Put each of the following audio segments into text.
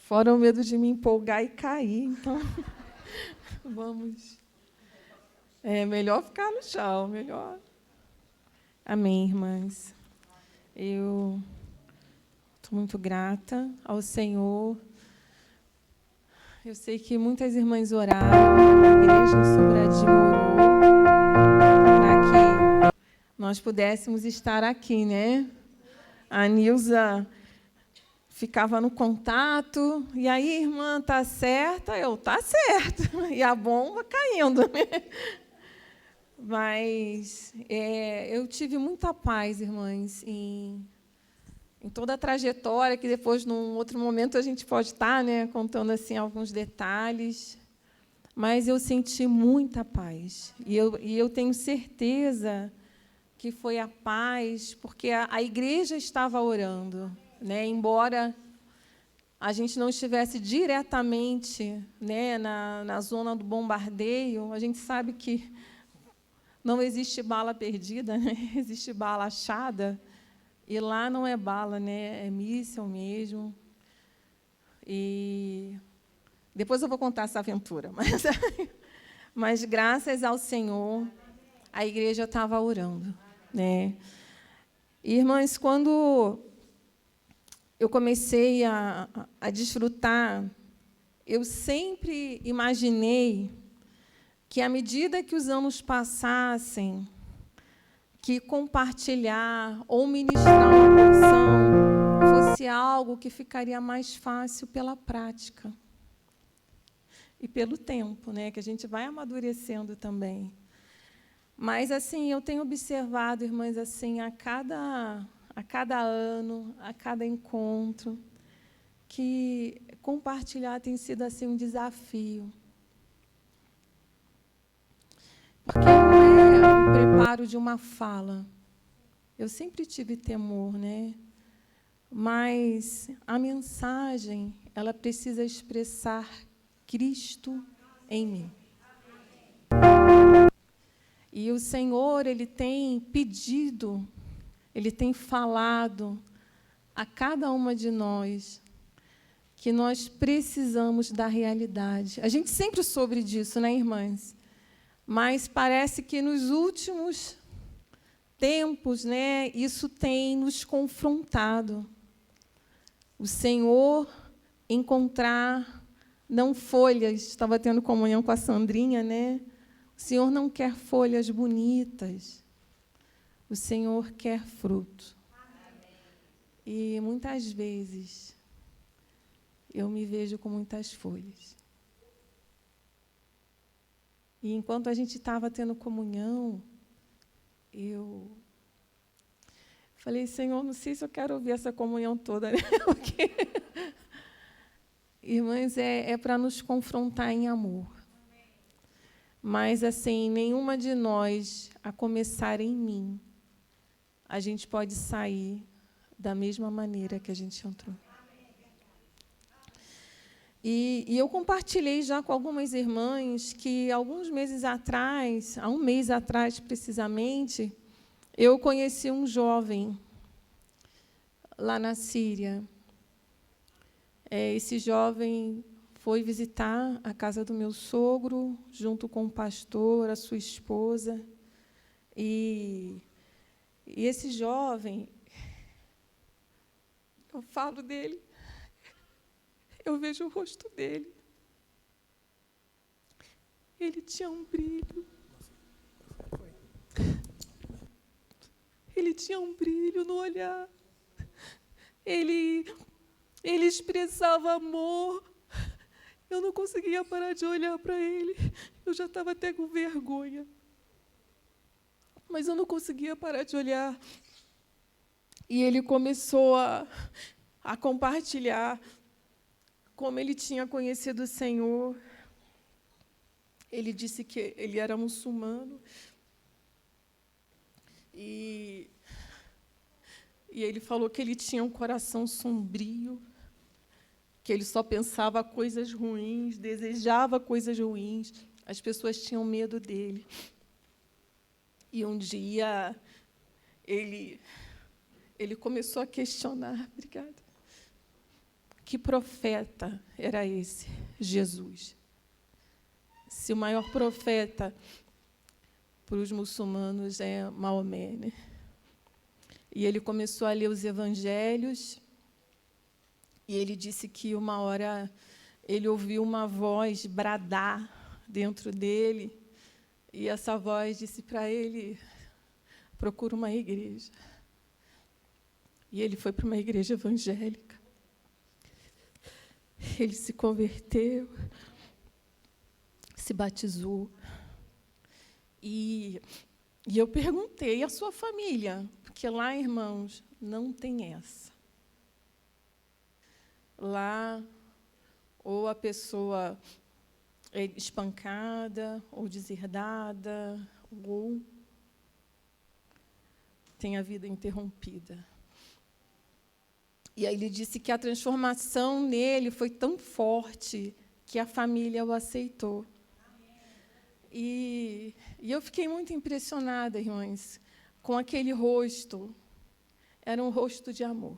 Fora o medo de me empolgar e cair. Então, vamos. É melhor ficar no chão, melhor. Amém, irmãs. Eu estou muito grata ao Senhor. Eu sei que muitas irmãs oraram, a igreja em Sobradinho orou para que nós pudéssemos estar aqui, né? A Nilza ficava no contato, e aí, irmã, tá certa? Eu, tá certo. E a bomba caindo, né? Mas eu tive muita paz, irmãs, em toda a trajetória, que depois, num outro momento, a gente pode estar, né, contando assim, alguns detalhes. Mas eu senti muita paz. E eu tenho certeza que foi a paz, porque a igreja estava orando, né? Embora a gente não estivesse diretamente, né, na zona do bombardeio, a gente sabe que não existe bala perdida, né? Existe bala achada, e lá não é bala, né? É míssil mesmo. E depois eu vou contar essa aventura, mas graças ao Senhor, a igreja estava orando, né? Irmãs, quando eu comecei a desfrutar, eu sempre imaginei que, à medida que os anos passassem, que compartilhar ou ministrar uma porção fosse algo que ficaria mais fácil pela prática e pelo tempo, né, que a gente vai amadurecendo também. Mas, assim, eu tenho observado, irmãs, assim, a cada ano, a cada encontro, que compartilhar tem sido assim um desafio. Porque não é o preparo de uma fala. Eu sempre tive temor, né? Mas a mensagem, ela precisa expressar Cristo em mim. E o Senhor, Ele tem pedido, Ele tem falado a cada uma de nós que nós precisamos da realidade. A gente sempre soube disso, né, irmãs? Mas parece que nos últimos tempos, né, isso tem nos confrontado. O Senhor encontrar, não folhas, estava tendo comunhão com a Sandrinha, né? O Senhor não quer folhas bonitas, o Senhor quer fruto. E muitas vezes eu me vejo com muitas folhas. E enquanto a gente estava tendo comunhão, eu falei, Senhor, não sei se eu quero ouvir essa comunhão toda, né? Porque, irmãs, é para nos confrontar em amor. Mas, assim, nenhuma de nós, a começar em mim, a gente pode sair da mesma maneira que a gente entrou. E eu compartilhei já com algumas irmãs que, alguns meses atrás, há um mês atrás, precisamente, eu conheci um jovem lá na Síria. Esse jovem foi visitar a casa do meu sogro, junto com o pastor, a sua esposa. E esse jovem, eu falo dele, eu vejo o rosto dele. Ele tinha um brilho. Ele tinha um brilho no olhar. Ele expressava amor. Eu não conseguia parar de olhar para ele. Eu já estava até com vergonha. Mas eu não conseguia parar de olhar. E ele começou a compartilhar como ele tinha conhecido o Senhor. Ele disse que ele era muçulmano. E ele falou que ele tinha um coração sombrio, que ele só pensava coisas ruins, desejava coisas ruins. As pessoas tinham medo dele. E um dia ele começou a questionar, obrigada, Que profeta era esse? Jesus. Se o maior profeta para os muçulmanos é Maomé, né? E ele começou a ler os evangelhos, e ele disse que uma hora ele ouviu uma voz bradar dentro dele, e essa voz disse para ele: procura uma igreja. E ele foi para uma igreja evangélica. Ele se converteu, se batizou. E eu perguntei: a sua família? Porque lá, irmãos, não tem essa. Lá, ou a pessoa é espancada, ou deserdada, ou tem a vida interrompida. E aí ele disse que a transformação nele foi tão forte que a família o aceitou. E eu fiquei muito impressionada, irmãs, com aquele rosto. Era um rosto de amor.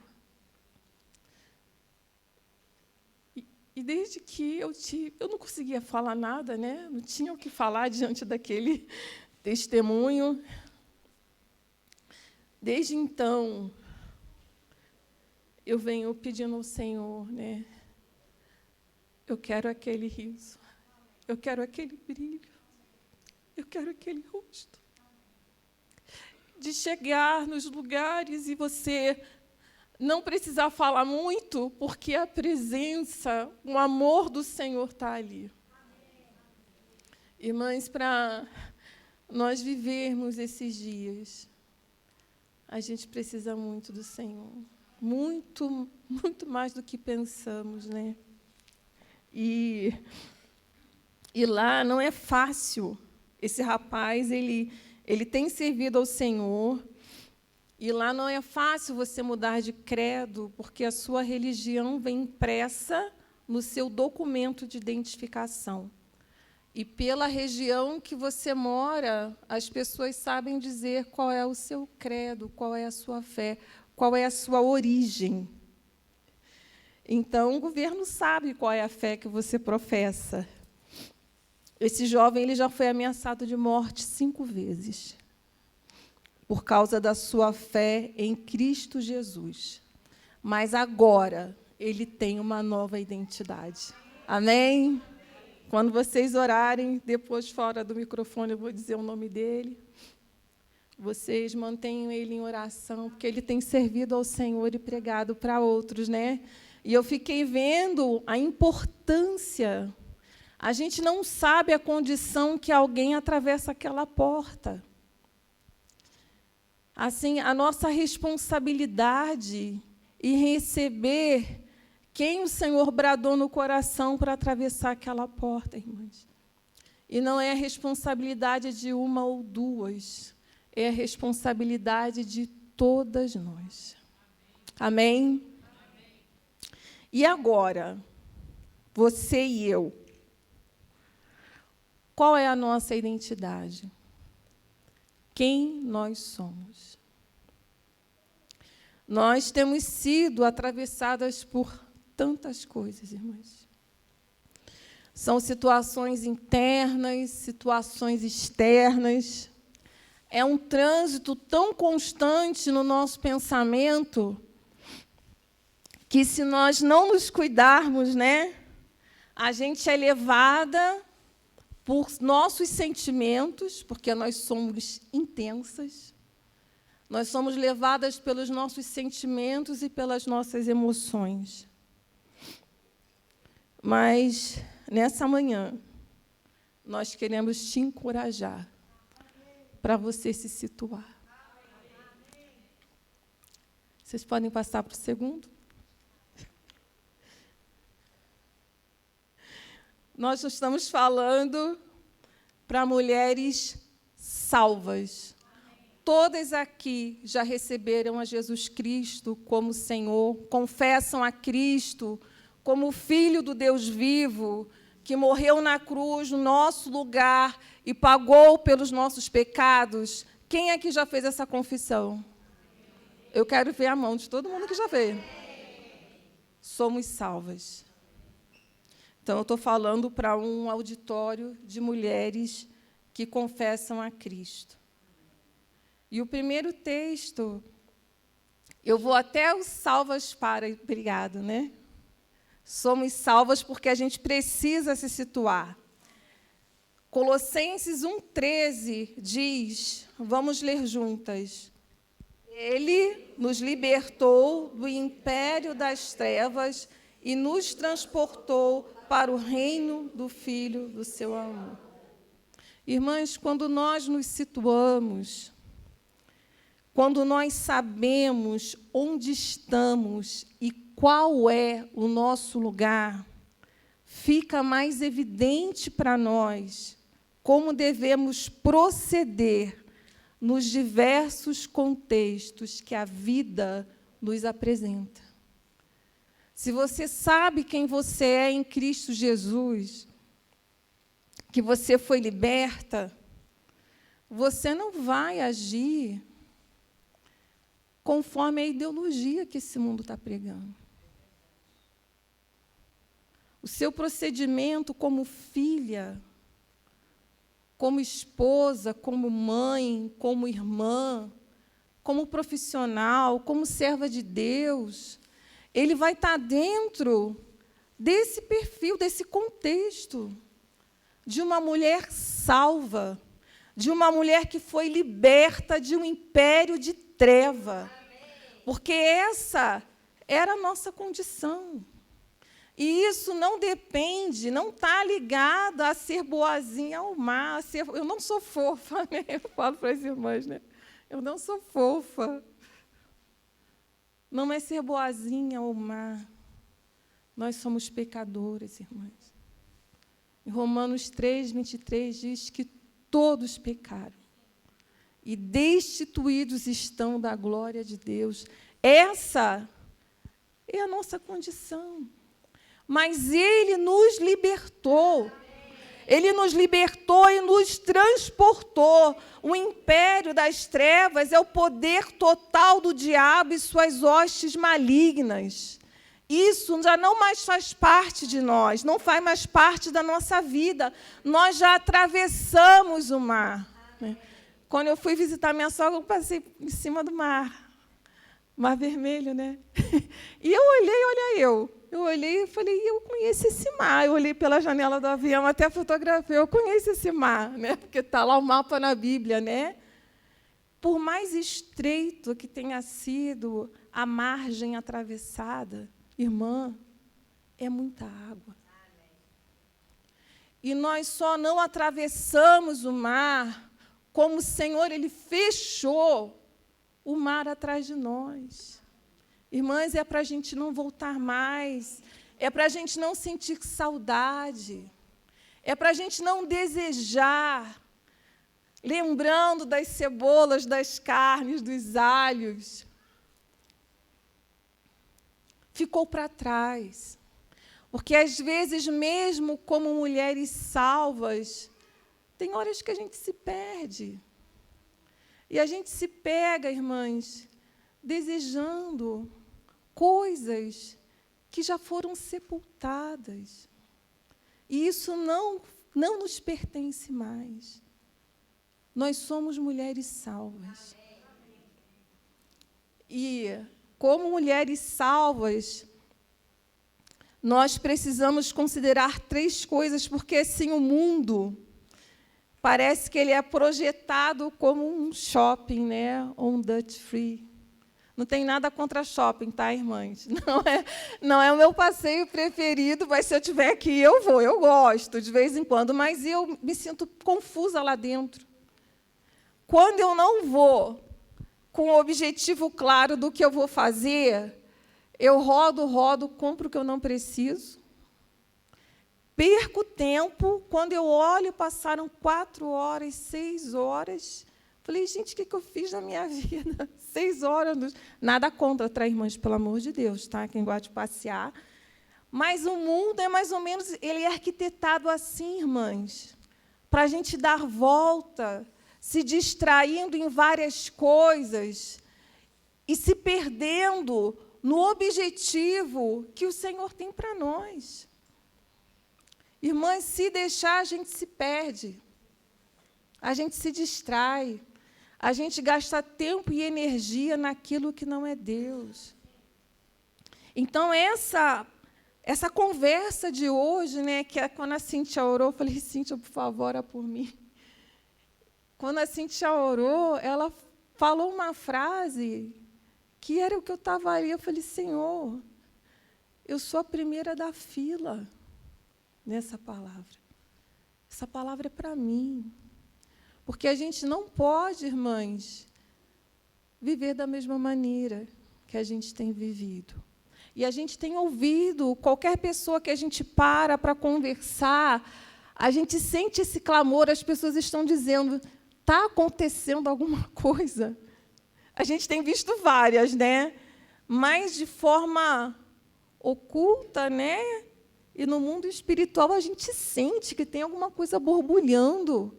E desde que eu não conseguia falar nada, né? Não tinha o que falar diante daquele testemunho. Desde então, eu venho pedindo ao Senhor, né? Eu quero aquele riso, eu quero aquele brilho, eu quero aquele rosto. De chegar nos lugares e você não precisar falar muito, porque a presença, o amor do Senhor está ali. Irmãs, para nós vivermos esses dias, a gente precisa muito do Senhor. Muito, muito mais do que pensamos, né? E lá não é fácil. Esse rapaz, ele tem servido ao Senhor, e lá não é fácil você mudar de credo, porque a sua religião vem impressa no seu documento de identificação. E pela região que você mora, as pessoas sabem dizer qual é o seu credo, qual é a sua fé, qual é a sua origem. Então, o governo sabe qual é a fé que você professa. Esse jovem ele já foi ameaçado de morte 5 vezes, por causa da sua fé em Cristo Jesus. Mas agora ele tem uma nova identidade. Amém? Quando vocês orarem, depois, fora do microfone, eu vou dizer o nome dele. Vocês mantenham ele em oração, porque ele tem servido ao Senhor e pregado para outros, né? E eu fiquei vendo a importância. A gente não sabe a condição que alguém atravessa aquela porta. Assim, a nossa responsabilidade em receber quem o Senhor bradou no coração para atravessar aquela porta, irmãs. E não é a responsabilidade de uma ou duas, é a responsabilidade de todas nós. Amém? E agora, você e eu, qual é a nossa identidade? Quem nós somos? Nós temos sido atravessadas por tantas coisas, irmãs. São situações internas, situações externas. É um trânsito tão constante no nosso pensamento que, se nós não nos cuidarmos, né, a gente é levada por nossos sentimentos, porque nós somos intensas. Nós somos levadas pelos nossos sentimentos e pelas nossas emoções. Mas, nessa manhã, nós queremos te encorajar para você se situar. Vocês podem passar para o segundo? Nós estamos falando para mulheres salvas. Todas aqui já receberam a Jesus Cristo como Senhor, confessam a Cristo como o Filho do Deus vivo, que morreu na cruz no nosso lugar e pagou pelos nossos pecados. Quem aqui já fez essa confissão? Eu quero ver a mão de todo mundo que já fez. somos salvas. Então, eu estou falando para um auditório de mulheres que confessam a Cristo. E o primeiro texto, eu vou até os salvas para, obrigado, né? Somos salvas porque a gente precisa se situar. Colossenses 1,13 diz, vamos ler juntas, Ele nos libertou do império das trevas e nos transportou para o reino do Filho do seu amor. Irmãs, quando nós nos situamos, quando nós sabemos onde estamos e qual é o nosso lugar, fica mais evidente para nós como devemos proceder nos diversos contextos que a vida nos apresenta. Se você sabe quem você é em Cristo Jesus, que você foi liberta, você não vai agir conforme a ideologia que esse mundo está pregando. O seu procedimento como filha, como esposa, como mãe, como irmã, como profissional, como serva de Deus, ele vai estar dentro desse perfil, desse contexto, de uma mulher salva, de uma mulher que foi liberta de um império de treva. Porque essa era a nossa condição. E isso não depende, não está ligado a ser boazinha ao mar. Eu não sou fofa, né? Eu falo para as irmãs, né? Eu não sou fofa. Não é ser boazinha ao mar. Nós somos pecadoras, irmãs. Em Romanos 3:23 diz que todos pecaram e destituídos estão da glória de Deus. Essa é a nossa condição. Mas Ele nos libertou. Ele nos libertou e nos transportou. O império das trevas é o poder total do diabo e suas hostes malignas. Isso já não mais faz parte de nós, não faz mais parte da nossa vida. Nós já atravessamos o mar. Quando eu fui visitar minha sogra, eu passei em cima do mar. Mar Vermelho, né? E eu olhei, olha eu olhei e falei, eu conheço esse mar. Eu olhei pela janela do avião, até fotografei, eu conheço esse mar, né? Porque está lá o mapa na Bíblia, né? Por mais estreito que tenha sido a margem atravessada, irmã, é muita água. E nós só não atravessamos o mar como o Senhor, Ele fechou o mar atrás de nós. Irmãs, é para a gente não voltar mais, é para a gente não sentir saudade, é para a gente não desejar, lembrando das cebolas, das carnes, dos alhos. Ficou para trás. Porque, às vezes, mesmo como mulheres salvas, tem horas que a gente se perde. E a gente se pega, irmãs, desejando coisas que já foram sepultadas. E isso não nos pertence mais. Nós somos mulheres salvas. E, como mulheres salvas, nós precisamos considerar 3 coisas, porque, assim, o mundo parece que ele é projetado como um shopping, né? Ou um duty free. Não tem nada contra shopping, tá, irmãs? Não é o meu passeio preferido, mas se eu estiver aqui, eu vou. Eu gosto, de vez em quando, mas eu me sinto confusa lá dentro. Quando eu não vou com o objetivo claro do que eu vou fazer, eu rodo, compro o que eu não preciso, perco tempo. Quando eu olho, passaram 4 horas, 6 horas. Falei, gente, o que eu fiz na minha vida? 6 horas. Nada contra, tá, irmãs? Pelo amor de Deus, tá? Quem gosta de passear. Mas o mundo é mais ou menos, ele é arquitetado assim, irmãs, para a gente dar volta, se distraindo em várias coisas e se perdendo no objetivo que o Senhor tem para nós. Irmãs, se deixar, a gente se perde, a gente se distrai, a gente gasta tempo e energia naquilo que não é Deus. Então, essa conversa de hoje, né, que é quando a Cíntia orou, eu falei, Cíntia, por favor, ora por mim. Quando a Cíntia orou, ela falou uma frase que era o que eu estava ali. Eu falei, Senhor, eu sou a primeira da fila nessa palavra. Essa palavra é para mim. Porque a gente não pode, irmãs, viver da mesma maneira que a gente tem vivido. E a gente tem ouvido, qualquer pessoa que a gente para conversar, a gente sente esse clamor, as pessoas estão dizendo, está acontecendo alguma coisa? A gente tem visto várias, né? Mas de forma oculta, né? E no mundo espiritual a gente sente que tem alguma coisa borbulhando.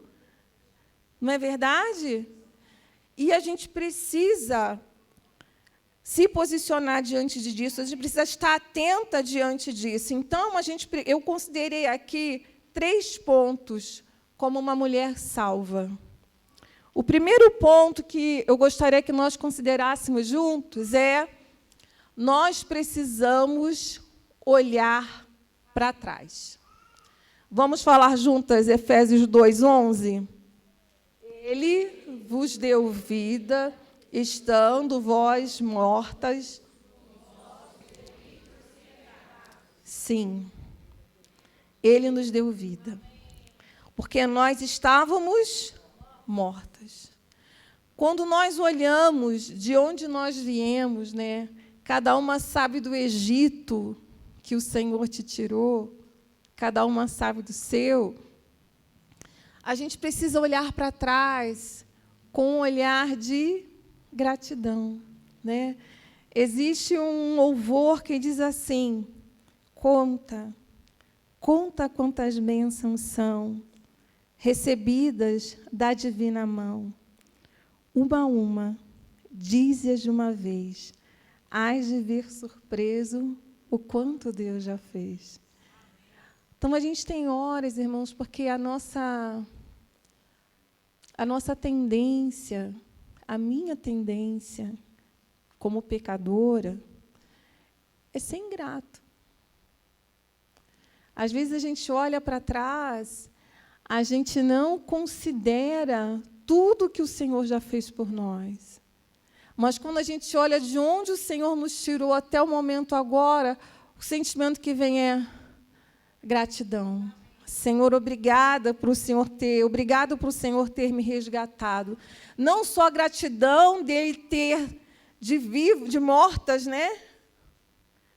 Não é verdade? E a gente precisa se posicionar diante disso, a gente precisa estar atenta diante disso. Então, eu considerei aqui 3 pontos como uma mulher salva. O primeiro ponto que eu gostaria que nós considerássemos juntos é: nós precisamos olhar para trás. Vamos falar juntas Efésios 2:11? Ele vos deu vida, estando vós mortas. Sim, Ele nos deu vida, porque nós estávamos mortas. Quando nós olhamos de onde nós viemos, né? Cada uma sabe do Egito que o Senhor te tirou, cada uma sabe do seu. A gente precisa olhar para trás com um olhar de gratidão, né? Existe um louvor que diz assim: conta quantas bênçãos são recebidas da divina mão. Uma a uma, dize-as de uma vez, hás de ver surpreso o quanto Deus já fez. Então, a gente tem horas, irmãos, porque a nossa tendência, a minha tendência, como pecadora, é ser ingrato. Às vezes, a gente olha para trás, a gente não considera tudo que o Senhor já fez por nós. Mas, quando a gente olha de onde o Senhor nos tirou até o momento agora, o sentimento que vem é gratidão. Senhor, obrigado por o Senhor ter me resgatado. Não só a gratidão dele ter de mortas, né?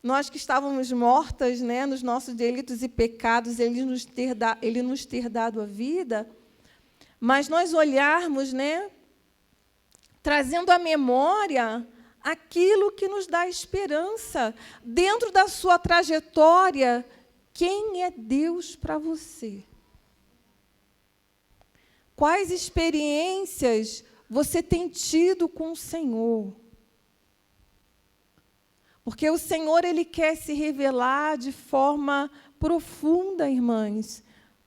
Nós que estávamos mortas, né, nos nossos delitos e pecados, ele nos ter dado a vida, mas nós olharmos, né, trazendo à memória aquilo que nos dá esperança dentro da sua trajetória. Quem é Deus para você? Quais experiências você tem tido com o Senhor? Porque o Senhor, Ele quer se revelar de forma profunda, irmãs,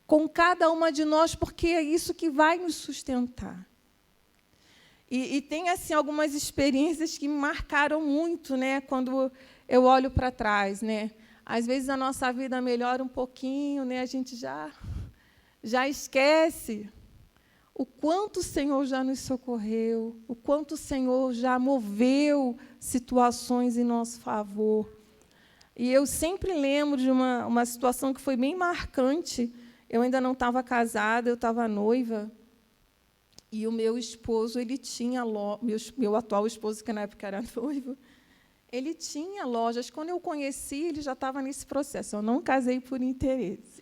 com cada uma de nós, porque é isso que vai nos sustentar. E tem assim algumas experiências que me marcaram muito, né, quando eu olho para trás, né? Às vezes a nossa vida melhora um pouquinho, né? A gente já esquece o quanto o Senhor já nos socorreu, o quanto o Senhor já moveu situações em nosso favor. E eu sempre lembro de uma situação que foi bem marcante. Eu ainda não estava casada, eu estava noiva. E o meu esposo, ele tinha meu atual esposo, que na época era noivo, ele tinha lojas. Quando eu o conheci, ele já estava nesse processo. Eu não casei por interesse.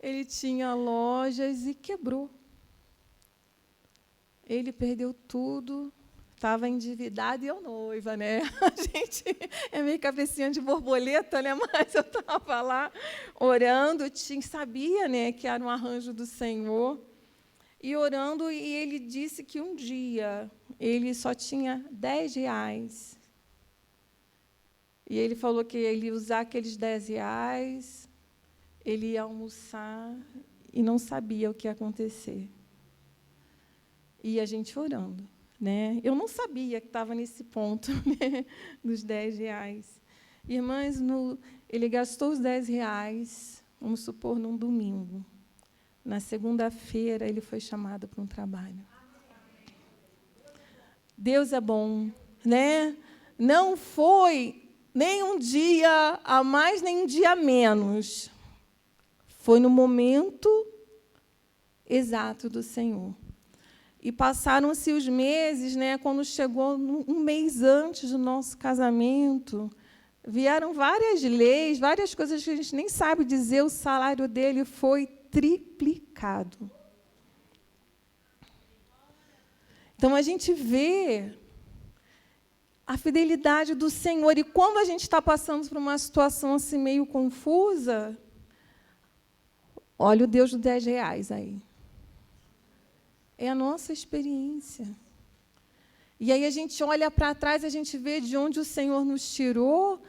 Ele tinha lojas e quebrou. Ele perdeu tudo, estava endividado e eu noiva, né? A gente é meio cabecinha de borboleta, né? Mas eu estava lá orando, sabia, né, que era um arranjo do Senhor, e orando, e ele disse que um dia ele só tinha R$10. E ele falou que ele ia usar aqueles R$10, ele ia almoçar e não sabia o que ia acontecer. E a gente orando, né? Eu não sabia que estava nesse ponto, né, dos R$10. Irmãs, ele gastou os R$10, vamos supor, num domingo. Na segunda-feira, ele foi chamado para um trabalho. Deus é bom, né? Não foi nem um dia a mais, nem um dia a menos. Foi no momento exato do Senhor. E passaram-se os meses, né? Quando chegou um mês antes do nosso casamento, vieram várias leis, várias coisas que a gente nem sabe dizer, o salário dele foi triplicado. Então, a gente vê a fidelidade do Senhor. E quando a gente está passando por uma situação assim meio confusa, olha o Deus dos R$10 aí. É a nossa experiência. E aí a gente olha para trás, a gente vê de onde o Senhor nos tirou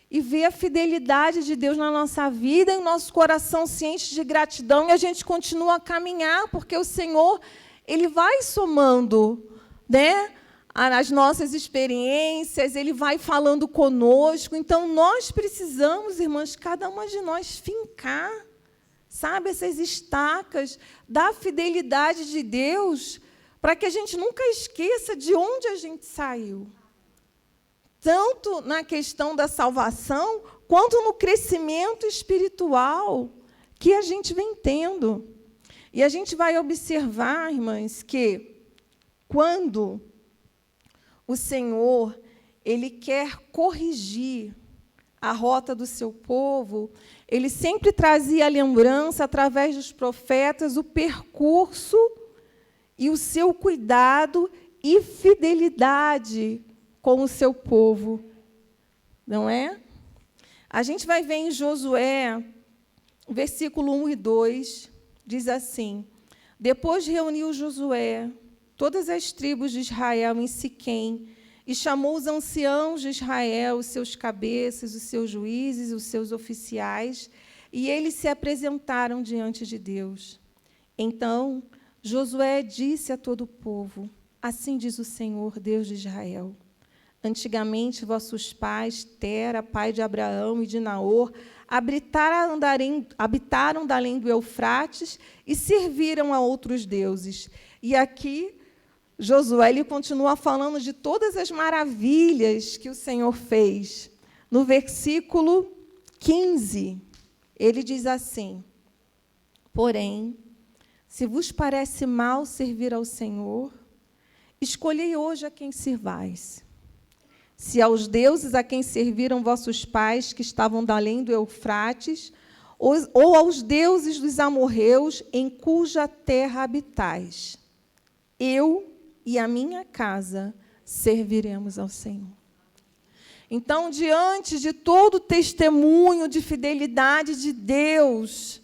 e vê a fidelidade de Deus na nossa vida, e o nosso coração se enche de gratidão, e a gente continua a caminhar, porque o Senhor, Ele vai somando, né, as nossas experiências, Ele vai falando conosco. Então, nós precisamos, irmãs, cada uma de nós fincar, sabe, essas estacas da fidelidade de Deus, para que a gente nunca esqueça de onde a gente saiu. Tanto na questão da salvação, quanto no crescimento espiritual que a gente vem tendo. E a gente vai observar, irmãs, que quando o Senhor Ele quer corrigir a rota do seu povo, Ele sempre trazia a lembrança, através dos profetas, o percurso e o seu cuidado e fidelidade com o seu povo, não é? A gente vai ver em Josué, versículo 1 e 2, diz assim: depois reuniu Josué todas as tribos de Israel em Siquém, e chamou os anciãos de Israel, os seus cabeças, os seus juízes, os seus oficiais, e eles se apresentaram diante de Deus. Então Josué disse a todo o povo: assim diz o Senhor, Deus de Israel: antigamente vossos pais, Tera, pai de Abraão e de Naor, habitaram da além do Eufrates e serviram a outros deuses. E aqui Josué ele continua falando de todas as maravilhas que o Senhor fez. No versículo 15, ele diz assim: porém, se vos parece mal servir ao Senhor, escolhei hoje a quem sirvais. Se aos deuses a quem serviram vossos pais, que estavam da além do Eufrates, ou aos deuses dos amorreus, em cuja terra habitais, eu e a minha casa serviremos ao Senhor. Então, diante de todo o testemunho de fidelidade de Deus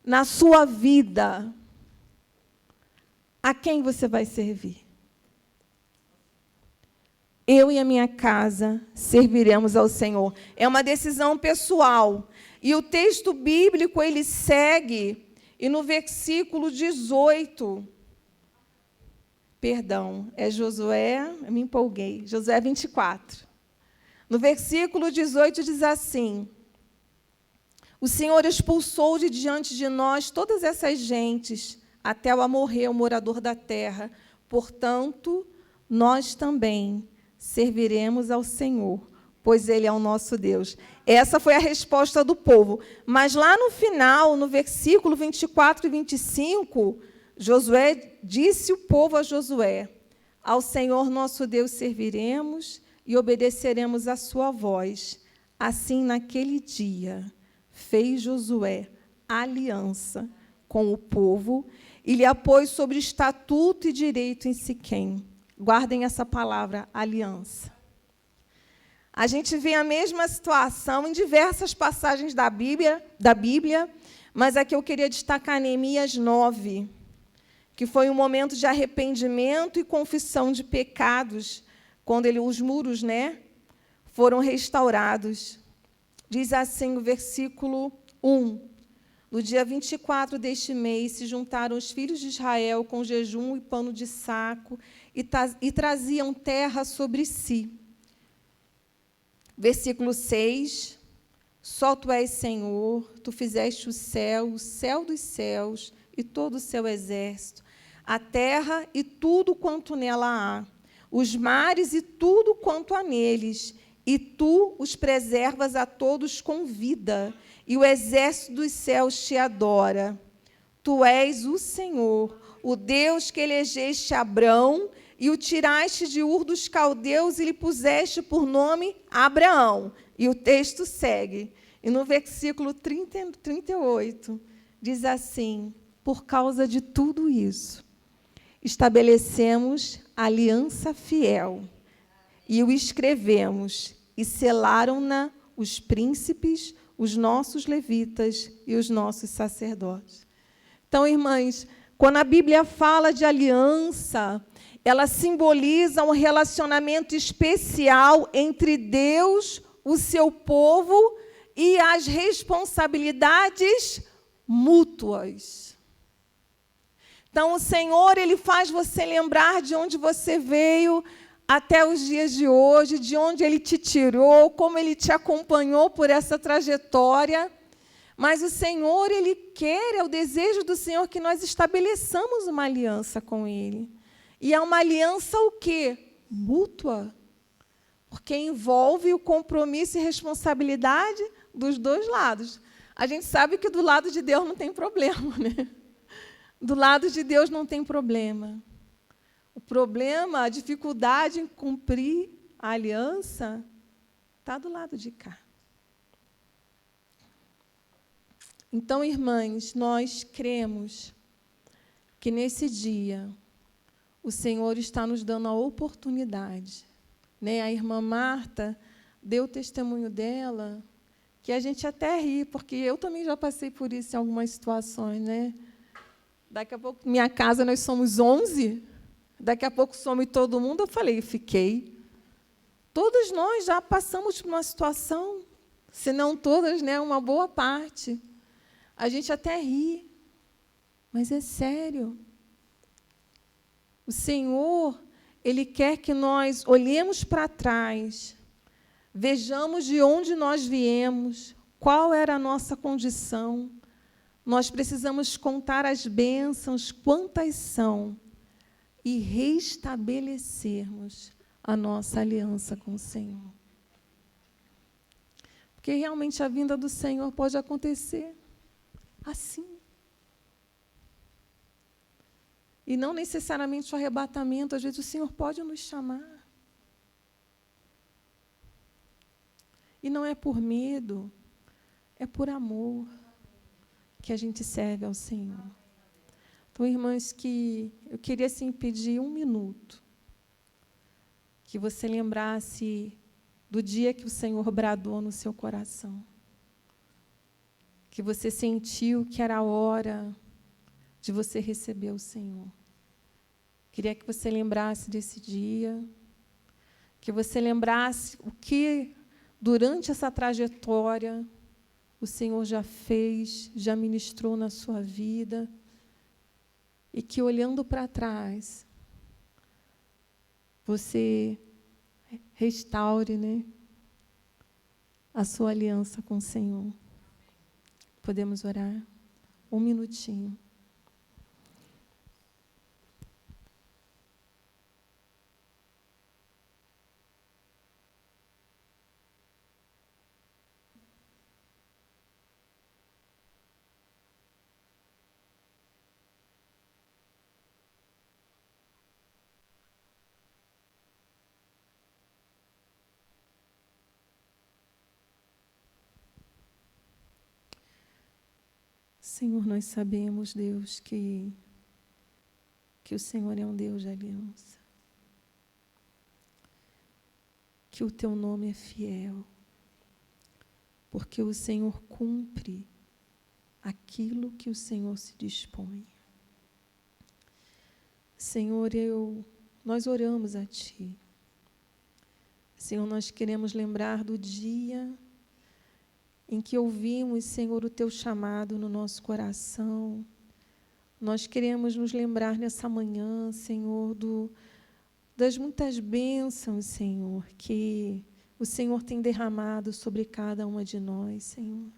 na sua vida, a quem você vai servir? Eu e a minha casa serviremos ao Senhor. É uma decisão pessoal. E o texto bíblico, ele segue, e no versículo 18, perdão, é Josué, eu me empolguei, Josué 24. No versículo 18 diz assim: o Senhor expulsou de diante de nós todas essas gentes, até o amorreu, morador da terra. Portanto, nós também serviremos ao Senhor, pois Ele é o nosso Deus. Essa foi a resposta do povo. Mas lá no final, no versículo 24 e 25, Josué disse o povo a Josué: ao Senhor nosso Deus serviremos e obedeceremos à sua voz. Assim, naquele dia, fez Josué aliança com o povo e lhe apôs sobre estatuto e direito em Siquém. Guardem essa palavra, aliança. A gente vê a mesma situação em diversas passagens da Bíblia, mas aqui eu queria destacar Neemias 9, que foi um momento de arrependimento e confissão de pecados, quando os muros, né, foram restaurados. Diz assim o versículo 1. No dia 24 deste mês, se juntaram os filhos de Israel com jejum e pano de saco e traziam terra sobre si. Versículo 6. Só tu és Senhor, tu fizeste o céu dos céus e todo o seu exército, a terra e tudo quanto nela há, os mares e tudo quanto há neles, e tu os preservas a todos com vida, e o exército dos céus te adora. Tu és o Senhor, o Deus que elegeste Abrão e o tiraste de Ur dos caldeus e lhe puseste por nome Abraão. E o texto segue. E no versículo 38, diz assim: por causa de tudo isso, estabelecemos aliança fiel e o escrevemos, e selaram-na os príncipes, os nossos levitas e os nossos sacerdotes. Então, irmãs, quando a Bíblia fala de aliança, ela simboliza um relacionamento especial entre Deus, o seu povo, e as responsabilidades mútuas. Então, o Senhor, Ele faz você lembrar de onde você veio até os dias de hoje, de onde Ele te tirou, como Ele te acompanhou por essa trajetória. Mas o Senhor, Ele quer, é o desejo do Senhor que nós estabeleçamos uma aliança com Ele. E é uma aliança o quê? Mútua. Porque envolve o compromisso e responsabilidade dos dois lados. A gente sabe que do lado de Deus não tem problema, né? Do lado de Deus não tem problema. O problema, a dificuldade em cumprir a aliança, está do lado de cá. Então, irmãs, nós cremos que nesse dia o Senhor está nos dando a oportunidade. Né? A irmã Marta deu o testemunho dela, que a gente até ri, porque eu também já passei por isso em algumas situações. Né? Daqui a pouco, minha casa, nós somos 11, daqui a pouco some todo mundo. Eu falei, fiquei. Todas nós já passamos por uma situação, se não todas, né, uma boa parte. A gente até ri, mas é sério. O Senhor, Ele quer que nós olhemos para trás, vejamos de onde nós viemos, qual era a nossa condição. Nós precisamos contar as bênçãos, quantas são, e restabelecermos a nossa aliança com o Senhor. Porque realmente a vinda do Senhor pode acontecer assim. E não necessariamente o arrebatamento, às vezes o Senhor pode nos chamar. E não é por medo, é por amor que a gente serve ao Senhor. Então, irmãs, que eu queria assim, pedir 1 minuto, que você lembrasse do dia que o Senhor bradou no seu coração, que você sentiu que era a hora de você receber o Senhor. Queria que você lembrasse desse dia, que você lembrasse o que, durante essa trajetória, o Senhor já fez, já ministrou na sua vida, e que, olhando para trás, você restaure, né, a sua aliança com o Senhor. Podemos orar? 1 minutinho. Senhor, nós sabemos, Deus, que o Senhor é um Deus de aliança, que o Teu nome é fiel, porque o Senhor cumpre aquilo que o Senhor se dispõe. Senhor, nós oramos a Ti. Senhor, nós queremos lembrar do dia em que ouvimos, Senhor, o Teu chamado no nosso coração. Nós queremos nos lembrar nessa manhã, Senhor, das muitas bênçãos, Senhor, que o Senhor tem derramado sobre cada uma de nós, Senhor.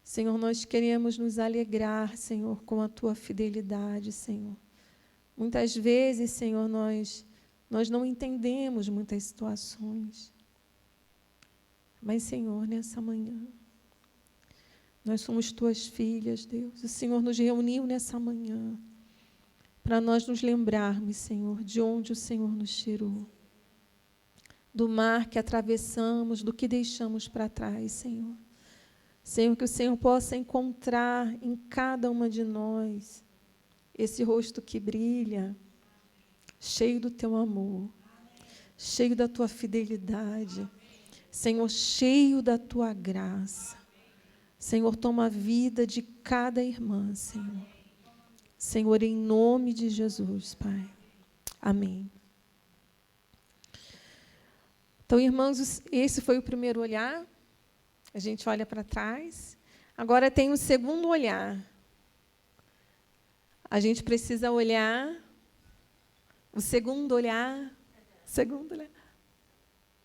Senhor, nós queremos nos alegrar, Senhor, com a Tua fidelidade, Senhor. Muitas vezes, Senhor, nós não entendemos muitas situações. Mas, Senhor, nessa manhã, nós somos Tuas filhas, Deus. O Senhor nos reuniu nessa manhã para nós nos lembrarmos, Senhor, de onde o Senhor nos tirou. Do mar que atravessamos, do que deixamos para trás, Senhor. Senhor, que o Senhor possa encontrar em cada uma de nós esse rosto que brilha, cheio do Teu amor, cheio da Tua fidelidade, Senhor, cheio da Tua graça. Senhor, toma a vida de cada irmã, Senhor. Senhor, em nome de Jesus, Pai. Amém. Então, irmãos, esse foi o primeiro olhar. A gente olha para trás. Agora tem um segundo olhar. A gente precisa olhar. O segundo olhar. Segundo olhar.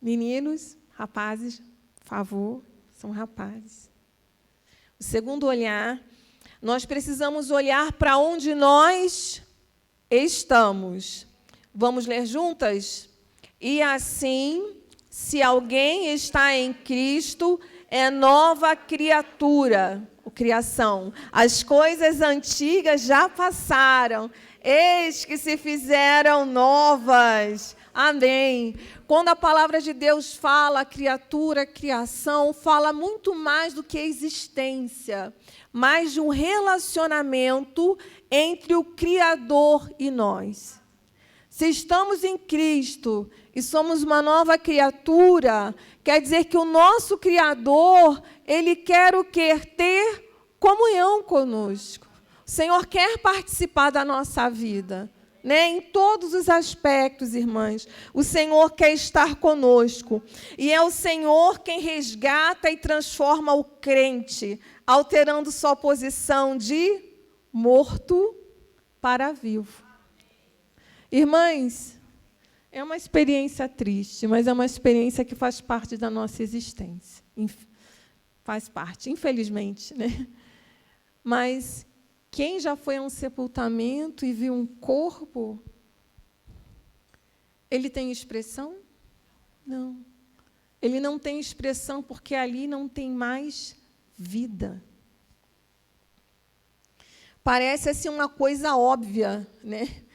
Meninos, rapazes, por favor, são rapazes. O segundo olhar, nós precisamos olhar para onde nós estamos. Vamos ler juntas? E assim, se alguém está em Cristo, é nova criatura, criação. As coisas antigas já passaram, eis que se fizeram novas. Amém. Quando a palavra de Deus fala criatura, criação, fala muito mais do que existência, mais de um relacionamento entre o Criador e nós. Se estamos em Cristo e somos uma nova criatura, quer dizer que o nosso Criador, Ele quer o quê? Ter comunhão conosco. O Senhor quer participar da nossa vida, né? Em todos os aspectos, irmãs. O Senhor quer estar conosco. E é o Senhor quem resgata e transforma o crente, alterando sua posição de morto para vivo. Irmãs, é uma experiência triste, mas é uma experiência que faz parte da nossa existência. Faz parte, infelizmente, né? Mas quem já foi a um sepultamento e viu um corpo, ele tem expressão? Não. Ele não tem expressão porque ali não tem mais vida. Parece assim uma coisa óbvia, né?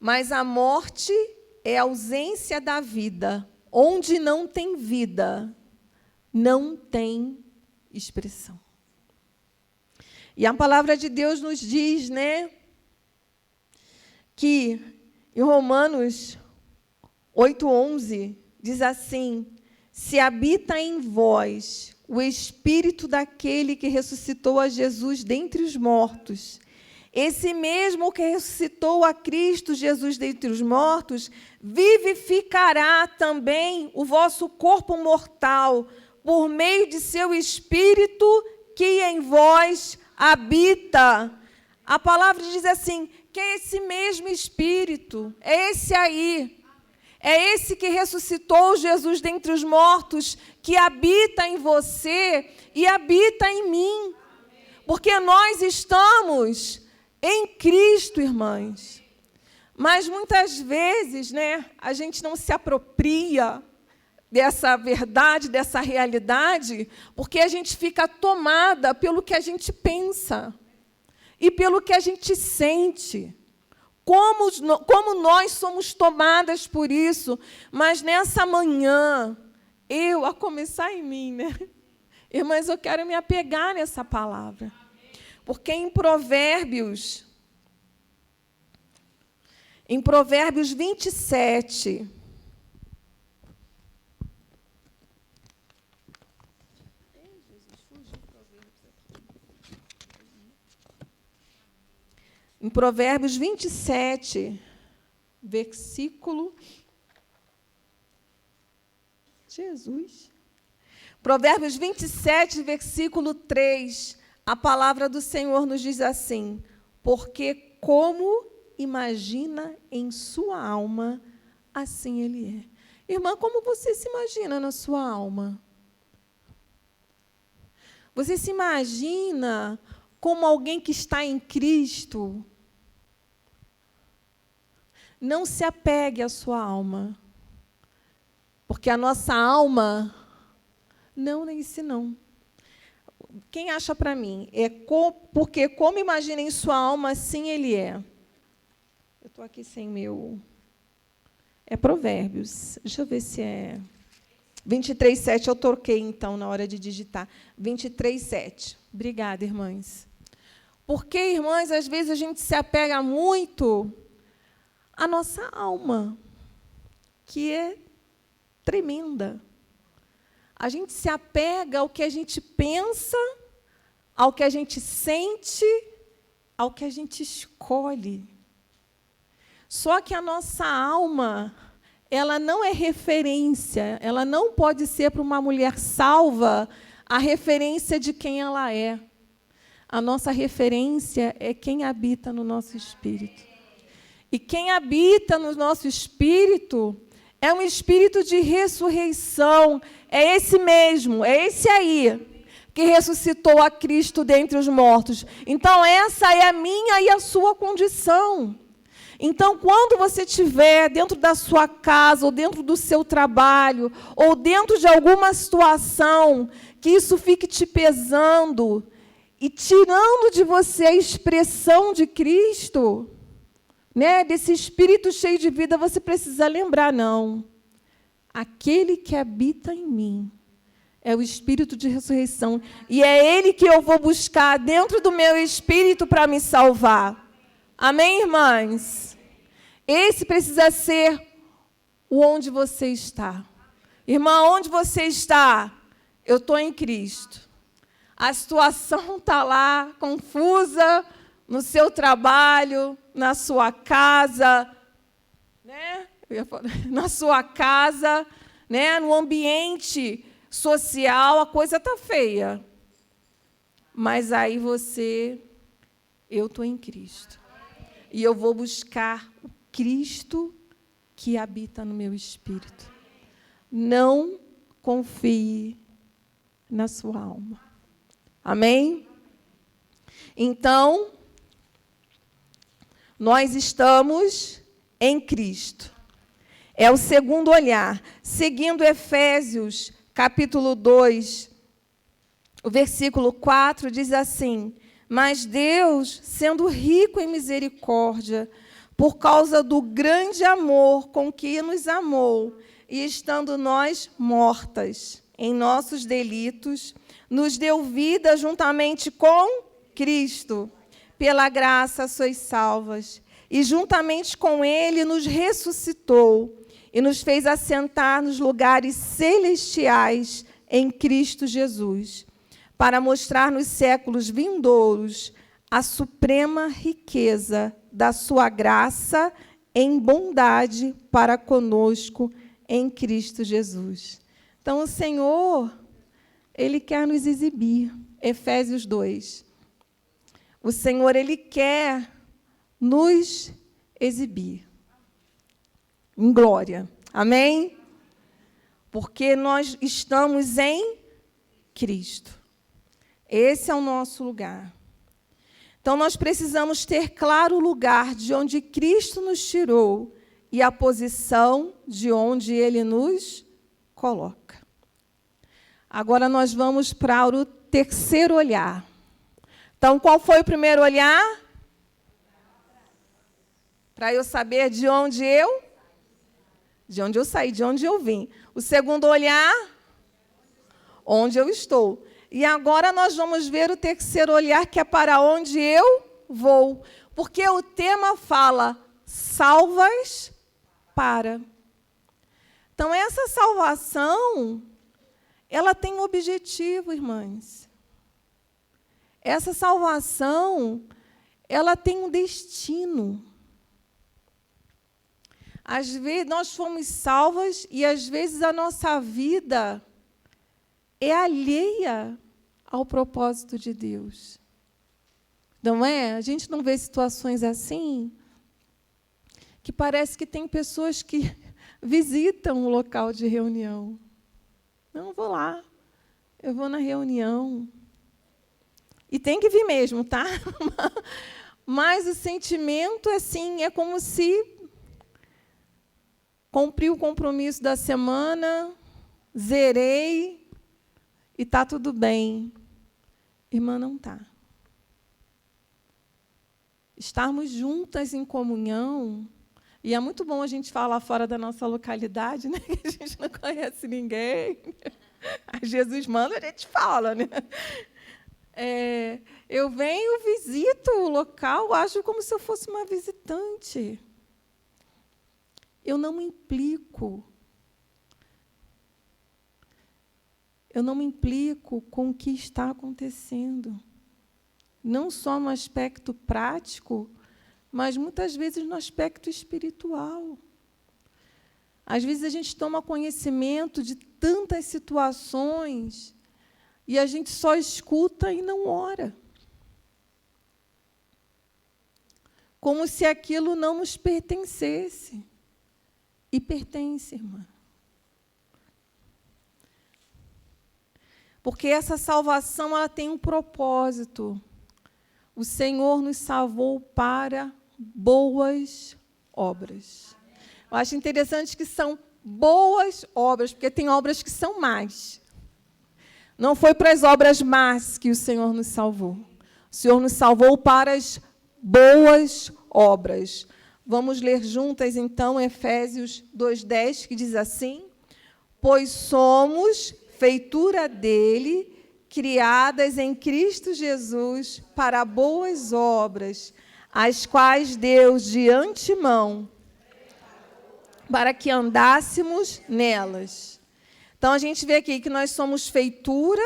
Mas a morte é a ausência da vida. Onde não tem vida, não tem expressão. E a palavra de Deus nos diz, né, que em Romanos 8:11 diz assim: se habita em vós o Espírito daquele que ressuscitou a Jesus dentre os mortos, esse mesmo que ressuscitou a Cristo Jesus dentre os mortos, vivificará também o vosso corpo mortal, por meio de seu Espírito que em vós habita. A palavra diz assim, que é esse mesmo Espírito, é esse aí, é esse que ressuscitou Jesus dentre os mortos, que habita em você e habita em mim. Porque nós estamos em Cristo, irmãs. Mas muitas vezes, né, a gente não se apropria dessa verdade, dessa realidade, porque a gente fica tomada pelo que a gente pensa e pelo que a gente sente. Como nós somos tomadas por isso. Mas nessa manhã, a começar em mim, né? Irmãs, eu quero me apegar nessa palavra. Porque em Provérbios 27, Em Provérbios 27, versículo... Jesus. Provérbios 27, versículo 3, a palavra do Senhor nos diz assim: porque como imagina em sua alma, assim ele é. Irmã, como você se imagina na sua alma? Você se imagina como alguém que está em Cristo? Não se apegue à sua alma. Porque a nossa alma... Não, nem isso não. Quem acha para mim? Porque como imagina em sua alma, assim ele é. Eu estou aqui sem meu... É Provérbios. Deixa eu ver se é... 23:7, eu troquei, então, na hora de digitar. 23:7. Obrigada, irmãs. Porque, irmãs, às vezes a gente se apega muito à nossa alma, que é tremenda. A gente se apega ao que a gente pensa, ao que a gente sente, ao que a gente escolhe. Só que a nossa alma, ela não é referência, ela não pode ser para uma mulher salva a referência de quem ela é. A nossa referência é quem habita no nosso espírito. E quem habita no nosso espírito é um espírito de ressurreição. É esse mesmo, é esse aí, que ressuscitou a Cristo dentre os mortos. Então, essa é a minha e a sua condição. Então, quando você estiver dentro da sua casa, ou dentro do seu trabalho, ou dentro de alguma situação, que isso fique te pesando e tirando de você a expressão de Cristo, né, desse espírito cheio de vida, você precisa lembrar, não. Aquele que habita em mim é o espírito de ressurreição. E é ele que eu vou buscar dentro do meu espírito para me salvar. Amém, irmãs? Esse precisa ser o onde você está. Irmã, onde você está? Eu estou em Cristo. A situação está lá, confusa, no seu trabalho, na sua casa, né? Na sua casa, né? No ambiente social, a coisa está feia. Mas aí eu estou em Cristo. E eu vou buscar o Cristo que habita no meu espírito. Não confie na sua alma. Amém? Então, nós estamos em Cristo. É o segundo olhar. Seguindo Efésios, capítulo 2, o versículo 4, diz assim: mas Deus, sendo rico em misericórdia, por causa do grande amor com que nos amou, e estando nós mortas em nossos delitos, nos deu vida juntamente com Cristo. Pela graça sois salvas. E juntamente com Ele nos ressuscitou e nos fez assentar nos lugares celestiais em Cristo Jesus, para mostrar nos séculos vindouros a suprema riqueza da sua graça em bondade para conosco em Cristo Jesus. Então, o Senhor, Ele quer nos exibir. Efésios 2. O Senhor, Ele quer nos exibir em glória. Amém? Porque nós estamos em Cristo. Esse é o nosso lugar. Então, nós precisamos ter claro o lugar de onde Cristo nos tirou e a posição de onde Ele nos coloca. Agora, nós vamos para o terceiro olhar. Então, qual foi o primeiro olhar? Para eu saber de onde eu saí, de onde eu vim. O segundo olhar, onde eu estou. E agora nós vamos ver o terceiro olhar, que é para onde eu vou. Porque o tema fala, salvas para. Então, essa salvação, ela tem um objetivo, irmãs. Essa salvação, ela tem um destino. Às vezes nós fomos salvas e às vezes a nossa vida é alheia ao propósito de Deus. Não é? A gente não vê situações assim, que parece que tem pessoas que visitam o local de reunião. Não, vou lá, eu vou na reunião. E tem que vir mesmo, tá? Mas o sentimento, assim, é como se cumpri o compromisso da semana, zerei e está tudo bem. Irmã, não está. Estarmos juntas em comunhão, e é muito bom a gente falar fora da nossa localidade, né? Que a gente não conhece ninguém. Jesus manda, a gente fala, né? Eu venho, visito o local, ajo como se eu fosse uma visitante. Eu não me implico. Eu não me implico com o que está acontecendo. Não só no aspecto prático, mas muitas vezes no aspecto espiritual. Às vezes a gente toma conhecimento de tantas situações e a gente só escuta e não ora. Como se aquilo não nos pertencesse. E pertence, irmã. Porque essa salvação ela tem um propósito. O Senhor nos salvou para boas obras. Eu acho interessante que são boas obras, porque tem obras que são más. Não foi para as obras más que o Senhor nos salvou. O Senhor nos salvou para as boas obras. Vamos ler juntas, então, Efésios 2:10, que diz assim: pois somos feitura dele, criadas em Cristo Jesus para boas obras, as quais Deus de antemão, para que andássemos nelas. Então, a gente vê aqui que nós somos feitura,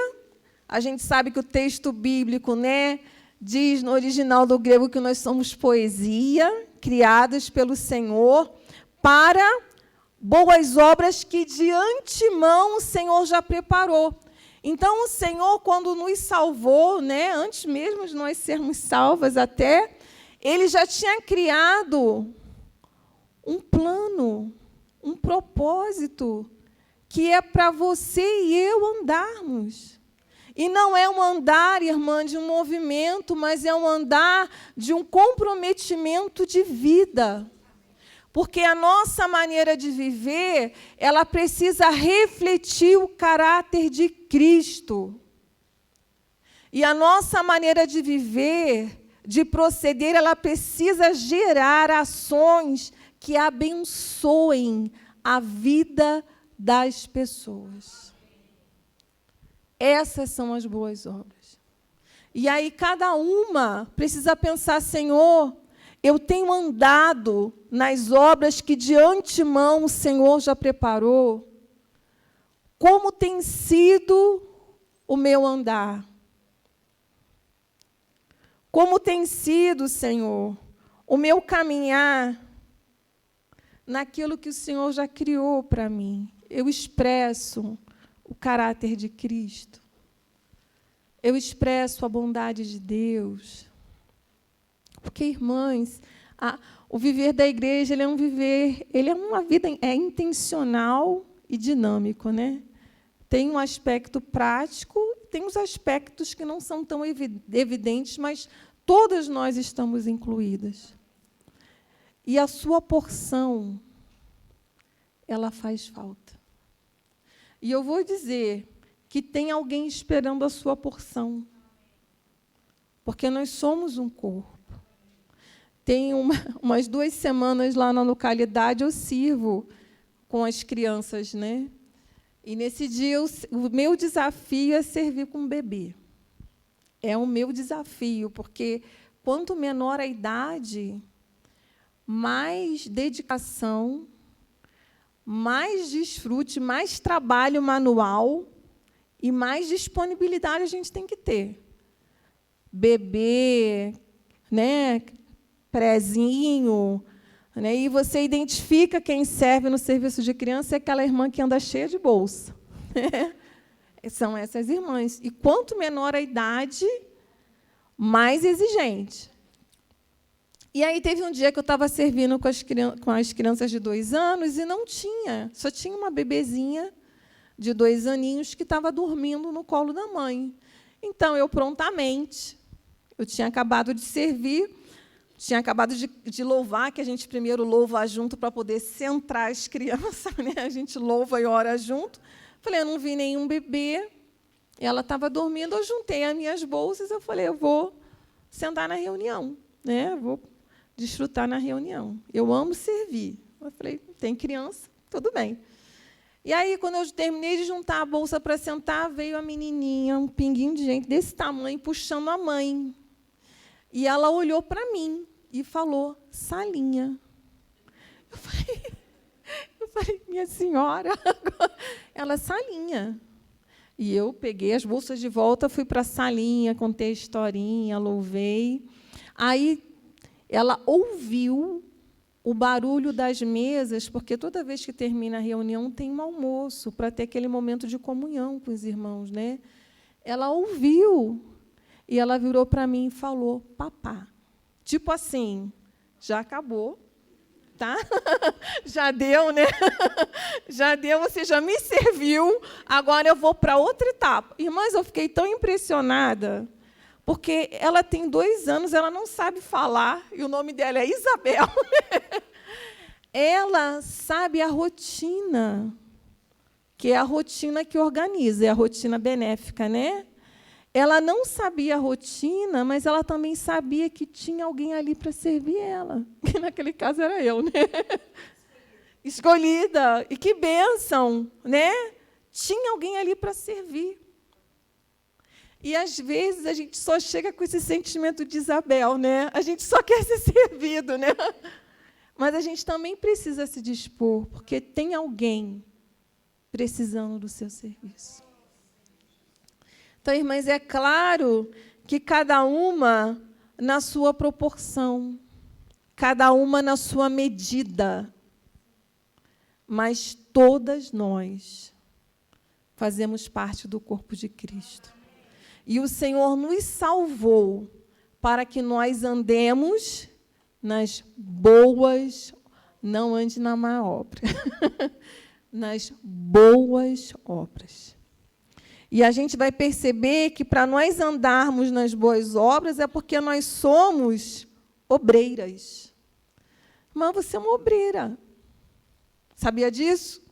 a gente sabe que o texto bíblico, né, diz no original do grego que nós somos poesia, criadas pelo Senhor, para boas obras que de antemão o Senhor já preparou. Então, o Senhor, quando nos salvou, né, antes mesmo de nós sermos salvas até, Ele já tinha criado um plano, um propósito, que é para você e eu andarmos. E não é um andar, irmã, de um movimento, mas é um andar de um comprometimento de vida. Porque a nossa maneira de viver, ela precisa refletir o caráter de Cristo. E a nossa maneira de viver, de proceder, ela precisa gerar ações que abençoem a vida das pessoas. Essas são as boas obras. E aí cada uma precisa pensar, Senhor, eu tenho andado nas obras que de antemão o Senhor já preparou. Como tem sido o meu andar? Como tem sido, Senhor, o meu caminhar naquilo que o Senhor já criou para mim? Eu expresso o caráter de Cristo. Eu expresso a bondade de Deus. Porque, irmãs, o viver da igreja, ele é uma vida intencional e dinâmico, né? Tem um aspecto prático, tem os aspectos que não são tão evidentes, mas todas nós estamos incluídas. E a sua porção, ela faz falta. E eu vou dizer que tem alguém esperando a sua porção. Porque nós somos um corpo. Tem umas 2 semanas lá na localidade, eu sirvo com as crianças, né? E nesse dia, o meu desafio é servir com um bebê. É o meu desafio, porque quanto menor a idade, mais dedicação, mais desfrute, mais trabalho manual e mais disponibilidade a gente tem que ter. Bebê, né, prezinho, né, e você identifica quem serve no serviço de criança é aquela irmã que anda cheia de bolsa. São essas irmãs. E quanto menor a idade, mais exigente. E aí teve um dia que eu estava servindo com as crianças de 2 anos e não tinha, só tinha uma bebezinha de 2 aninhos que estava dormindo no colo da mãe. Então, eu prontamente, eu tinha acabado de servir, tinha acabado de louvar, que a gente primeiro louva junto para poder centrar as crianças, né? A gente louva e ora junto. Falei, eu não vi nenhum bebê, ela estava dormindo, eu juntei as minhas bolsas, eu falei, eu vou sentar na reunião, né? Vou desfrutar na reunião. Eu amo servir. Eu falei, tem criança, tudo bem. E aí, quando eu terminei de juntar a bolsa para sentar, veio a menininha, um pinguinho de gente desse tamanho, puxando a mãe. E ela olhou para mim e falou, Salinha. Eu falei, minha senhora. Ela, Salinha. E eu peguei as bolsas de volta, fui para a salinha, contei a historinha, louvei. Aí, ela ouviu o barulho das mesas, porque toda vez que termina a reunião tem um almoço, para ter aquele momento de comunhão com os irmãos, né? Ela ouviu, e ela virou para mim e falou, papá. Tipo assim, já acabou, tá? Já deu, né? Já deu, você já me serviu, agora eu vou para outra etapa. Irmãs, eu fiquei tão impressionada, porque ela tem 2 anos, ela não sabe falar, e o nome dela é Isabel. Ela sabe a rotina, que é a rotina que organiza, é a rotina benéfica, né? Ela não sabia a rotina, mas ela também sabia que tinha alguém ali para servir ela, que naquele caso era eu, né? Escolhida. E que bênção, né? Tinha alguém ali para servir. E, às vezes, a gente só chega com esse sentimento de Isabel, né? A gente só quer ser servido, né? Mas a gente também precisa se dispor, porque tem alguém precisando do seu serviço. Então, irmãs, é claro que cada uma na sua proporção, cada uma na sua medida, mas todas nós fazemos parte do corpo de Cristo. E o Senhor nos salvou para que nós andemos nas boas, não ande na má obra, nas boas obras. E a gente vai perceber que, para nós andarmos nas boas obras, é porque nós somos obreiras. Irmã, você é uma obreira. Sabia disso?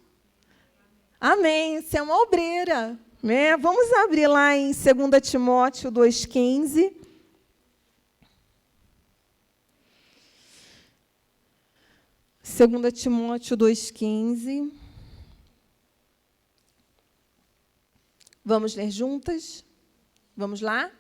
Amém. Você é uma obreira. Né? Vamos abrir lá em 2 Timóteo 2,15. Segunda Timóteo 2,15. Vamos ler juntas? Vamos lá?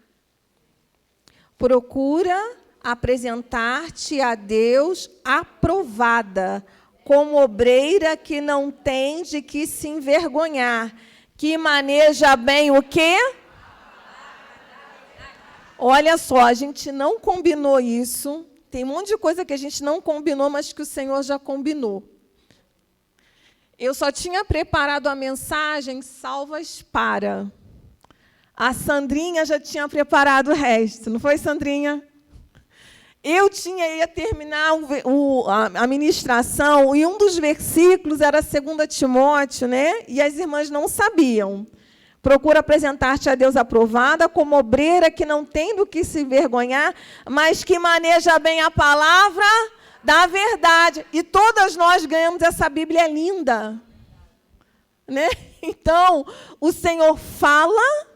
Procura apresentar-te a Deus aprovada, como obreira que não tem de que se envergonhar, que maneja bem o quê? Olha só, a gente não combinou isso. Tem um monte de coisa que a gente não combinou, mas que o Senhor já combinou. Eu só tinha preparado a mensagem salvas para. A Sandrinha já tinha preparado o resto. Não foi, Sandrinha? Eu ia terminar a ministração, e um dos versículos era 2 Timóteo, né? E as irmãs não sabiam. Procura apresentar-te a Deus aprovada, como obreira que não tem do que se envergonhar, mas que maneja bem a palavra da verdade. E todas nós ganhamos essa Bíblia linda. Né? Então, o Senhor fala,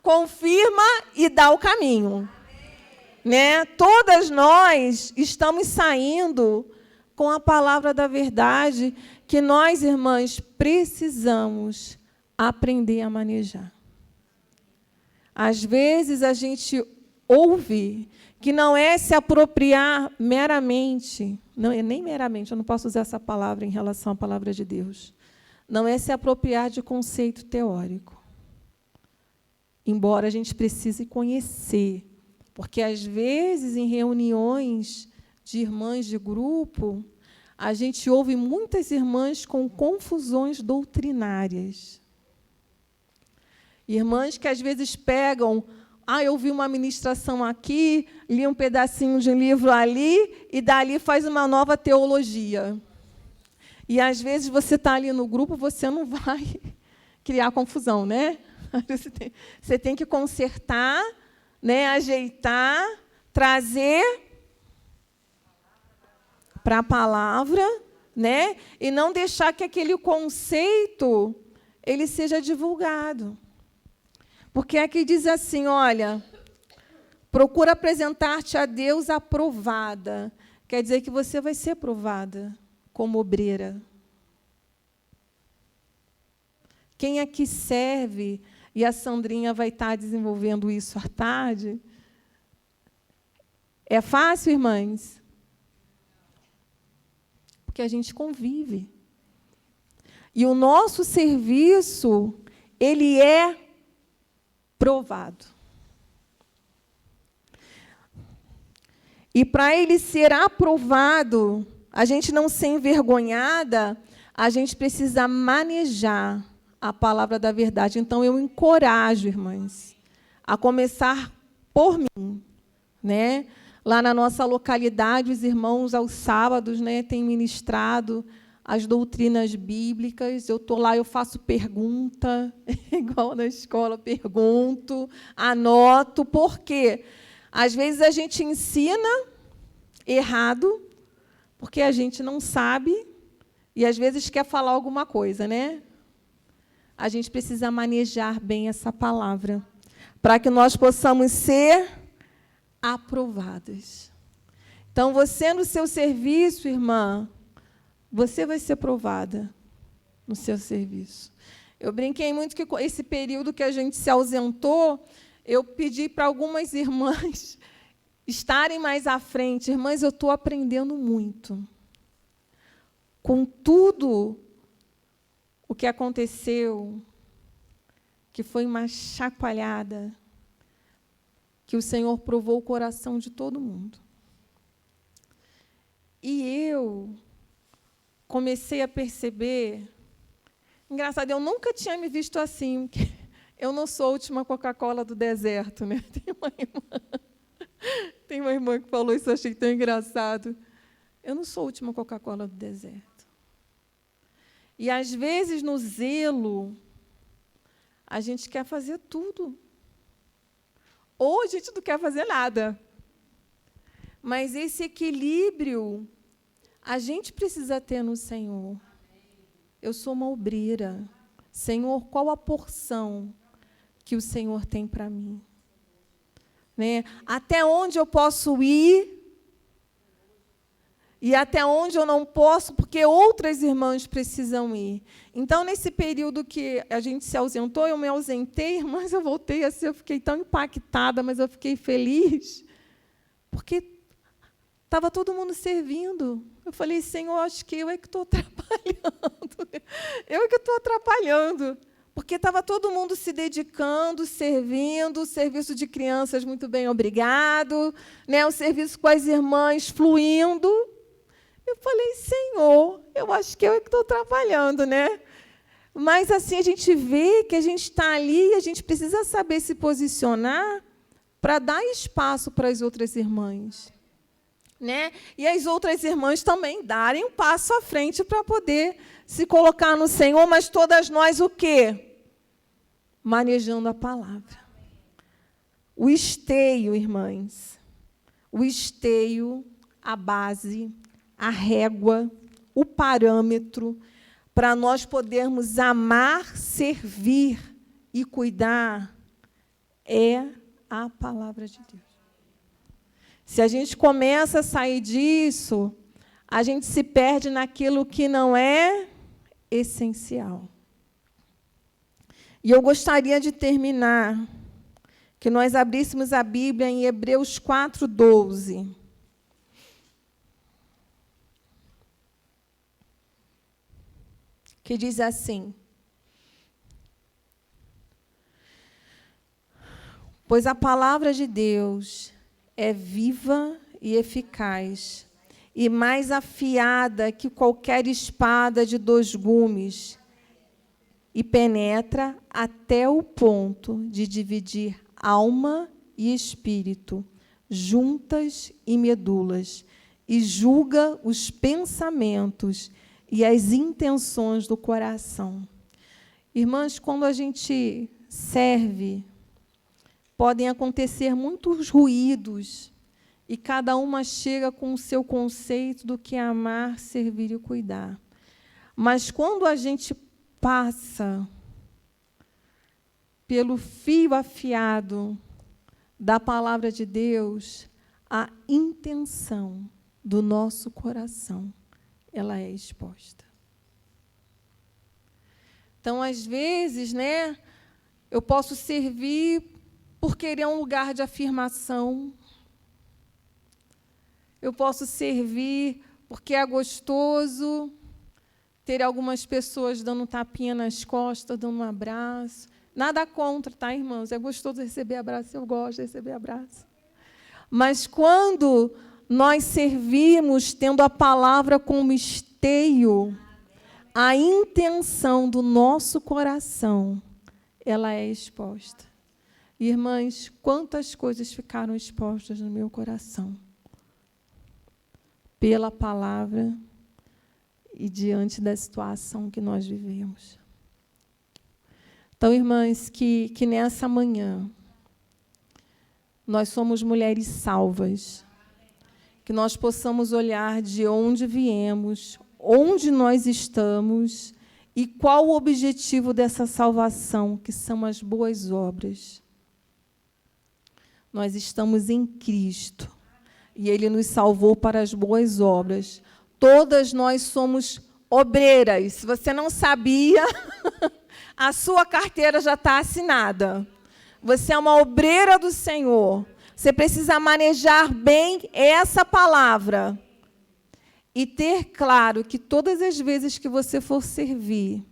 confirma e dá o caminho. Né? Todas nós estamos saindo com a palavra da verdade que nós, irmãs, precisamos aprender a manejar. Às vezes a gente ouve que não é se apropriar meramente, não é nem meramente, eu não posso usar essa palavra em relação à palavra de Deus, não é se apropriar de conceito teórico. Embora a gente precise conhecer Porque, às vezes, em reuniões de irmãs de grupo, a gente ouve muitas irmãs com confusões doutrinárias. Irmãs que, às vezes, pegam... eu vi uma ministração aqui, li um pedacinho de um livro ali, e dali faz uma nova teologia. E, às vezes, você está ali no grupo, você não vai criar confusão, né? Você tem que consertar, né, ajeitar, trazer para a palavra, né, e não deixar que aquele conceito ele seja divulgado. Porque aqui diz assim, olha, procura apresentar-te a Deus aprovada. Quer dizer que você vai ser aprovada como obreira. Quem aqui serve, e a Sandrinha vai estar desenvolvendo isso à tarde, é fácil, irmãs? Porque a gente convive. E o nosso serviço, ele é provado. E para ele ser aprovado, a gente não ser envergonhada, a gente precisa manejar a palavra da verdade. Então, eu encorajo, irmãs, a começar por mim, né? Lá na nossa localidade, os irmãos, aos sábados, né, têm ministrado as doutrinas bíblicas. Eu estou lá, eu faço pergunta, igual na escola, pergunto, anoto. Por quê? Às vezes a gente ensina errado, porque a gente não sabe, e às vezes quer falar alguma coisa, né? A gente precisa manejar bem essa palavra, para que nós possamos ser aprovadas. Então, você no seu serviço, irmã, você vai ser provada no seu serviço. Eu brinquei muito que, esse período que a gente se ausentou, eu pedi para algumas irmãs estarem mais à frente. Irmãs, eu estou aprendendo muito. Com tudo o que aconteceu, que foi uma chacoalhada, que o Senhor provou o coração de todo mundo. E eu comecei a perceber... Engraçado, eu nunca tinha me visto assim. Eu não sou a última Coca-Cola do deserto, né? Tem uma irmã que falou isso, eu achei tão engraçado. Eu não sou a última Coca-Cola do deserto. E, às vezes, no zelo, a gente quer fazer tudo. Ou a gente não quer fazer nada. Mas esse equilíbrio a gente precisa ter no Senhor. Eu sou uma obreira. Senhor, qual a porção que o Senhor tem para mim? Né? Até onde eu posso ir e até onde eu não posso, porque outras irmãs precisam ir. Então, nesse período que a gente se ausentou, eu me ausentei, mas eu voltei assim, eu fiquei tão impactada, mas eu fiquei feliz, porque estava todo mundo servindo. Eu falei, Senhor, acho que eu é que estou atrapalhando. Eu é que estou atrapalhando. Porque estava todo mundo se dedicando, servindo, o serviço de crianças, muito bem, obrigado, né? O serviço com as irmãs fluindo. Eu falei, Senhor, eu acho que eu é que estou atrapalhando, né? Mas assim a gente vê que a gente está ali e a gente precisa saber se posicionar para dar espaço para as outras irmãs. Né? E as outras irmãs também darem um passo à frente para poder se colocar no Senhor, mas todas nós o quê? Manejando a palavra. O esteio, irmãs, o esteio, a base, a régua, o parâmetro, para nós podermos amar, servir e cuidar, é a palavra de Deus. Se a gente começa a sair disso, a gente se perde naquilo que não é essencial. E eu gostaria de terminar, que nós abríssemos a Bíblia em Hebreus 4:12. Que diz assim: pois a palavra de Deus é viva e eficaz, e mais afiada que qualquer espada de 2 gumes, e penetra até o ponto de dividir alma e espírito, juntas e medulas, e julga os pensamentos e as intenções do coração. Irmãs, quando a gente serve, podem acontecer muitos ruídos, e cada uma chega com o seu conceito do que é amar, servir e cuidar. Mas quando a gente passa pelo fio afiado da palavra de Deus, a intenção do nosso coração, ela é exposta. Então, às vezes, eu posso servir por querer um lugar de afirmação. Eu posso servir porque é gostoso ter algumas pessoas dando um tapinha nas costas, dando um abraço. Nada contra, tá, irmãos? É gostoso receber abraço, eu gosto de receber abraço. Mas quando nós servimos tendo a palavra como esteio, a intenção do nosso coração, ela é exposta. Irmãs, quantas coisas ficaram expostas no meu coração? Pela palavra e diante da situação que nós vivemos. Então, irmãs, que nessa manhã nós somos mulheres salvas, que nós possamos olhar de onde viemos, onde nós estamos e qual o objetivo dessa salvação, que são as boas obras. Nós estamos em Cristo e Ele nos salvou para as boas obras. Todas nós somos obreiras. Se você não sabia, a sua carteira já está assinada. Você é uma obreira do Senhor. Você precisa manejar bem essa palavra e ter claro que todas as vezes que você for servir,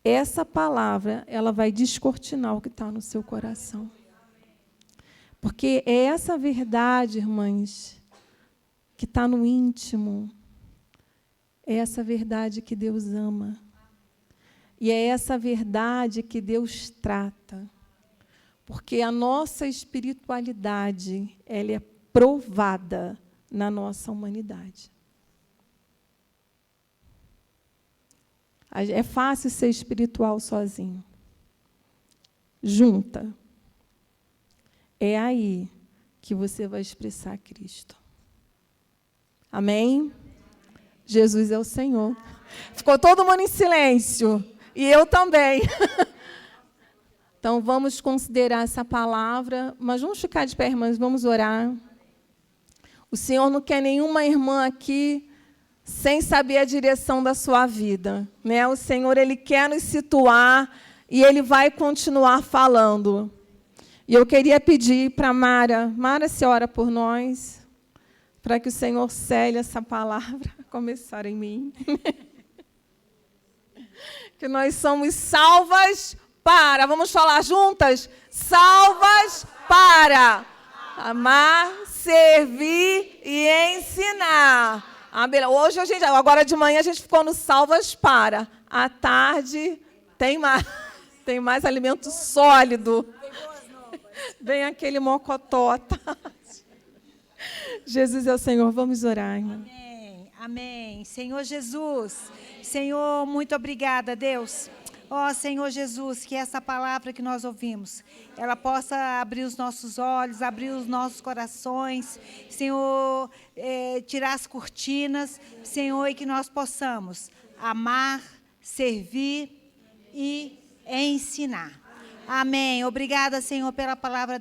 essa palavra ela vai descortinar o que está no seu coração. Porque é essa verdade, irmãs, que está no íntimo, é essa verdade que Deus ama. E é essa verdade que Deus trata. Porque a nossa espiritualidade, ela é provada na nossa humanidade. É fácil ser espiritual sozinho. Junta. É aí que você vai expressar Cristo. Amém? Jesus é o Senhor. Ficou todo mundo em silêncio. E eu também. Então, vamos considerar essa palavra, mas vamos ficar de pé, irmãs, vamos orar. O Senhor não quer nenhuma irmã aqui sem saber a direção da sua vida, né? O Senhor, Ele quer nos situar e Ele vai continuar falando. E eu queria pedir para Mara, se ora por nós, para que o Senhor cele essa palavra, começar em mim. Que nós somos salvas para, vamos falar juntas? Salvas para amar, servir e ensinar. Hoje, agora de manhã, a gente ficou no salvas para. À tarde, tem mais alimento sólido. Vem aquele mocotó. Jesus é o Senhor. Vamos orar, irmão. Amém. Amém. Senhor Jesus, Senhor, muito obrigada, Deus. Ó, Senhor Jesus, que essa palavra que nós ouvimos, ela possa abrir os nossos olhos, abrir os nossos corações, Senhor, tirar as cortinas, Senhor, e que nós possamos amar, servir e ensinar. Amém. Obrigada, Senhor, pela palavra da